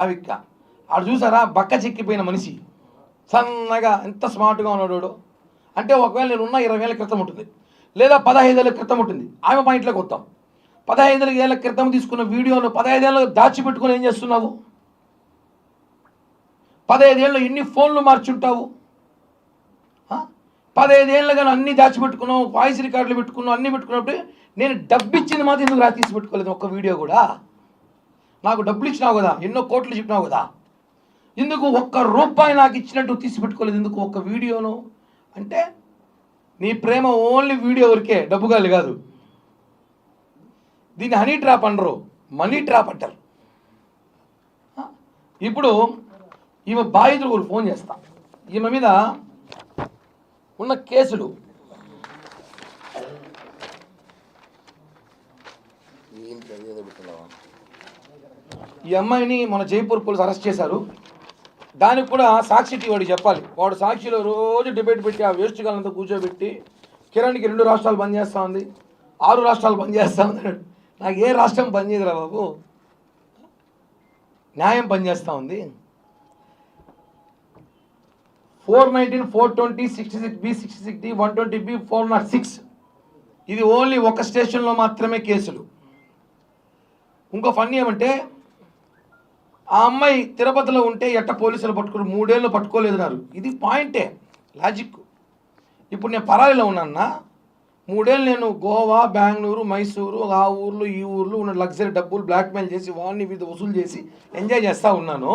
అవిక్క ఆడు చూసారా బక్క చిక్కిపోయిన మనిషి సన్నగా ఎంత స్మార్ట్గా ఉన్నాడు అంటే ఒకవేళ నేను ఉన్న 20 ఏళ్ళ క్రితం ఉంటుంది లేదా 15 ఏళ్ళ క్రితం ఉంటుంది ఆమె పాయింట్లోకి వస్తాం 15 ఏళ్ళ క్రితం తీసుకున్న వీడియోను 15 ఏళ్ళు దాచిపెట్టుకుని ఏం చేస్తున్నావు 15 ఏళ్ళు ఎన్ని ఫోన్లు మార్చుంటావు 15 ఏళ్ళుగా అన్నీ దాచిపెట్టుకున్నావు వాయిస్ రికార్డులు పెట్టుకున్నావు అన్నీ పెట్టుకున్నప్పుడు నేను డబ్బు ఇచ్చింది మాత్రం ఎందుకు తీసి పెట్టుకోలేదు ఒక్క వీడియో కూడా నాకు డబ్బులు ఇచ్చినావు కదా ఎన్నో కోట్లు చెప్పినావు కదా ఎందుకు ఒక్క రూపాయి నాకు ఇచ్చినట్టు తీసి పెట్టుకోలేదు ఎందుకు ఒక్క వీడియోను అంటే నీ ప్రేమ ఓన్లీ వీడియో వరకే డబ్బుగా కాదు దీన్ని హనీ ట్రాప్ అనరు మనీ ట్రాప్ అంటారు ఇప్పుడు ఈమె బాధితులు ఫోన్ చేస్తా ఈమె మీద ఉన్న కేసులు ఈ అమ్మాయిని మన జైపూర్ పోలీసు అరెస్ట్ చేశారు దానికి కూడా సాక్షి టీ వాడికి చెప్పాలి వాడు సాక్షిలో రోజు డిబేట్ పెట్టి ఆ వేస్ట్ గాలంతా కూర్చోబెట్టి కిరణ్కి 2 రాష్ట్రాలు బంద్ చేస్తూ ఉంది 6 రాష్ట్రాలు బంద్ చేస్తూ ఉంది నాకు ఏ రాష్ట్రం బంద్ చేయదురా బాబు న్యాయం పనిచేస్తూ ఉంది 419, 420, 66B, 66D, 120B, 406 ఇది ఓన్లీ ఒక స్టేషన్లో మాత్రమే కేసులు ఇంకో ఫన్నీ ఏమంటే ఆ అమ్మాయి తిరుపతిలో ఉంటే ఎట్ట పోలీసులు పట్టుకుని 3 ఏళ్ళు పట్టుకోలేదన్నారు ఇది పాయింటే లాజిక్ ఇప్పుడు నేను పరారీలో ఉన్నాన్నా 3 ఏళ్ళు నేను గోవా బెంగళూరు మైసూరు ఆ ఊర్లు ఈ ఊర్లు ఉన్న లగ్జరీ డబ్బులు బ్లాక్మెయిల్ చేసి వాడిని వీధి వసూలు చేసి ఎంజాయ్ చేస్తూ ఉన్నాను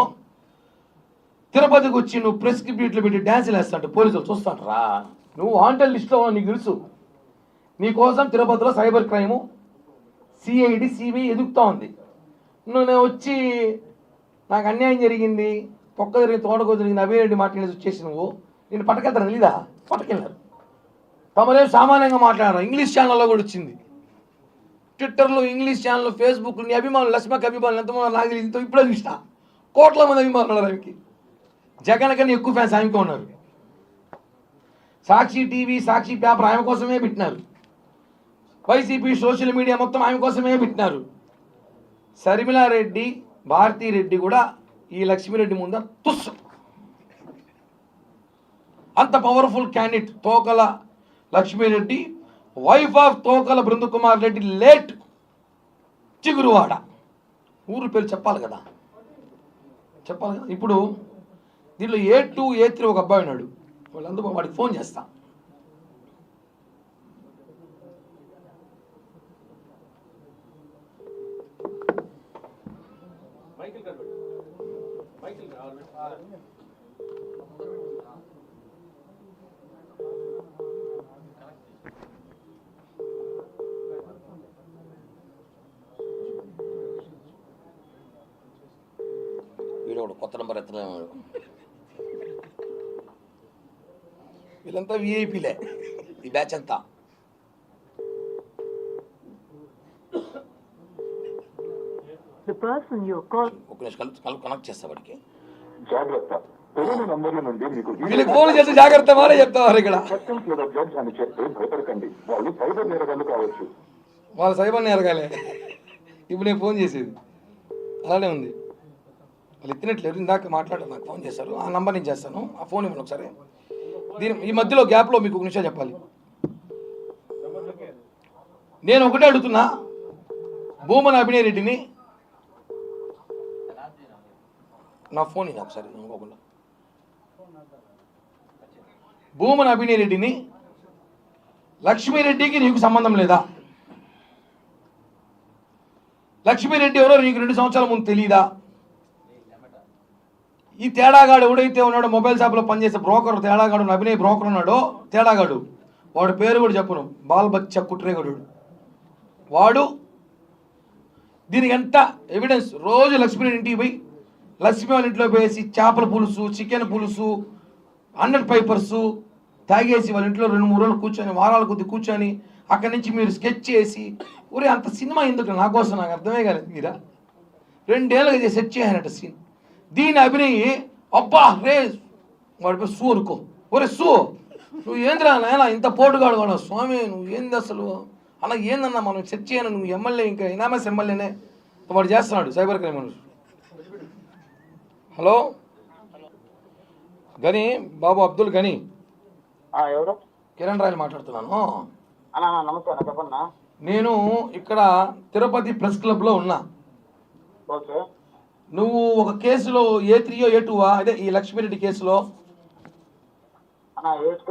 తిరుపతికి వచ్చి నువ్వు ప్రెస్ బీట్లు పెట్టి డ్యాన్సులు వేస్తాంటే పోలీసులు చూస్తాంటారా నువ్వు వాంటెడ్ లిస్ట్లో నీకు తెలుసు నీకోసం తిరుపతిలో సైబర్ క్రైము సిఐడి సిబిఐ ఎదుగుతూ ఉంది నేను వచ్చి నాకు అన్యాయం జరిగింది పొక్క జరిగింది తోటకో జరిగింది అభిరెడ్డి మాట్లాడేసి వచ్చేసి నువ్వు నేను పట్టుకెళ్తాను తెలీదా పట్టుకెళ్ళారు తమరేం సామాన్యంగా మాట్లాడారు ఇంగ్లీష్ ఛానల్లో కూడా వచ్చింది ట్విట్టర్లో ఇంగ్లీష్ ఛానల్లో ఫేస్బుక్లో నీ అభిమానులు లక్ష్మకి అభిమానులు ఎంతమంది నాకు ఇంత ఇప్పుడే చూసిన కోట్ల మంది అభిమానులు ఉన్నారు ఆమెకి జగన్ కన్నా ఎక్కువ ఫ్యాన్స్ ఆమెకే ఉన్నారు సాక్షి టీవీ సాక్షి పేపర్ ఆమె కోసమే పెట్టినారు వైసీపీ సోషల్ మీడియా మొత్తం ఆమె కోసమే పెట్టినారు శర్మిలారెడ్డి భారతీరెడ్డి కూడా ఈ లక్ష్మీరెడ్డి ముందు తుస్సు అంత powerful candidate Tokala Lakshmi Reddy wife of Tokala Brindakumar Reddy late Chiguruvada ఊరు పేరు చెప్పాలి కదా ఇప్పుడు దీంట్లో A2 A3 ఒక అబ్బాయి ఉన్నాడు వాళ్ళందరూ వాడికి ఫోన్ చేస్తా వీడు కొత్త నెంబర్ ఎత్తలేము వీళ్ళంతా విఐపీలే ఈ బ్యాచ్ అంతా కనెక్ట్ చేస్తా వాడికి వీళ్ళకి ఫోన్ చేసి జాగ్రత్త వారే చెప్తావారు ఇక్కడ వాళ్ళు సైబర్ నేరగాలే ఇప్పుడు నేను ఫోన్ చేసేది అలానే ఉంది వాళ్ళు ఎత్తినట్లేదు ఇందాక మాట్లాడారు నాకు ఫోన్ చేశారు ఆ నంబర్ నేను చేస్తాను ఆ ఫోన్ ఇవ్వండి ఒకసారి దీని ఈ మధ్యలో గ్యాప్లో మీకు ఒక నిమిషం చెప్పాలి నేను ఒకటే అడుగుతున్నా భూమన అభినయ్ రెడ్డిని నా ఫోన్ ఇది ఒకసారి ఇంకోకుండా భూమన అభినయ్ రెడ్డిని లక్ష్మీరెడ్డికి నీకు సంబంధం లేదా లక్ష్మీరెడ్డి ఎవరో నీకు 2 సంవత్సరాల ముందు తెలియదా ఈ తేడాగాడు ఎవడైతే ఉన్నాడో మొబైల్ షాప్లో పనిచేసే బ్రోకర్ తేడాగాడు అభినయ్ బ్రోకర్ ఉన్నాడో తేడాగాడు వాడు పేరు కూడా చెప్పను బాల్బచ్చ కుట్రేగడు వాడు దీనికి ఎంత ఎవిడెన్స్ రోజు లక్ష్మీ ఇంటికి పోయి లక్ష్మీ వాళ్ళ ఇంట్లో పోయేసి చేపల పులుసు చికెన్ పులుసు 100 పేపర్సు తాగేసి వాళ్ళ ఇంట్లో 2-3 రోజులు కూర్చొని వారాల కొద్ది కూర్చొని అక్కడి నుంచి మీరు స్కెచ్ చేసి ఊరే అంత సినిమా ఎందుకు నా కోసం నాకు అర్థమే కాలేదు మీరా 2 ఏళ్ళకి సెట్ చేయాలట సీన్ దీని అభినయ్ అబ్బా రే వాడిపై సూ అనుకో ఒరే సూ నువ్వు ఏందిరా నాయన ఇంత పోటుగాడు వాడు స్వామి నువ్వు ఏంది అసలు అలా ఏందన్నా మనం సెట్ చేయను నువ్వు ఎమ్మెల్యే ఇంకా ఇనామస్ ఎమ్మెల్యేనే వాడు చేస్తున్నాడు సైబర్ క్రైమ్ హలో గని బాబు అబ్దుల్ గని ఎవరు? కిరణ్ రాయలు మాట్లాడుతున్నాను. అన్నా నమస్తే అన్న, చెప్పన్నా. నేను ఇక్కడ తిరుపతి ప్రెస్ క్లబ్లో ఉన్నా. ఓకే. నువ్వు ఒక కేసులో A3 A2 అదే ఈ లక్ష్మీరెడ్డి కేసులో అన్న A3